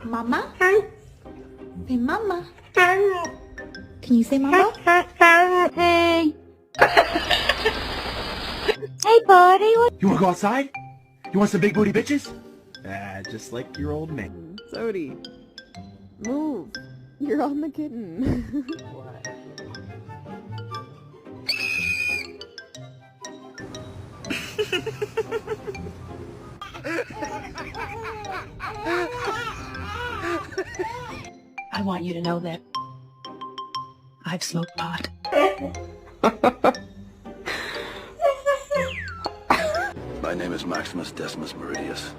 Mama? Say mama. Can you say mama? Hey. Hey, buddy. You wanna go outside? You want some big booty bitches? Just like your old man. Sody, move. You're on the kitten. I want you to know that I've smoked pot. My name is Maximus Decimus Meridius.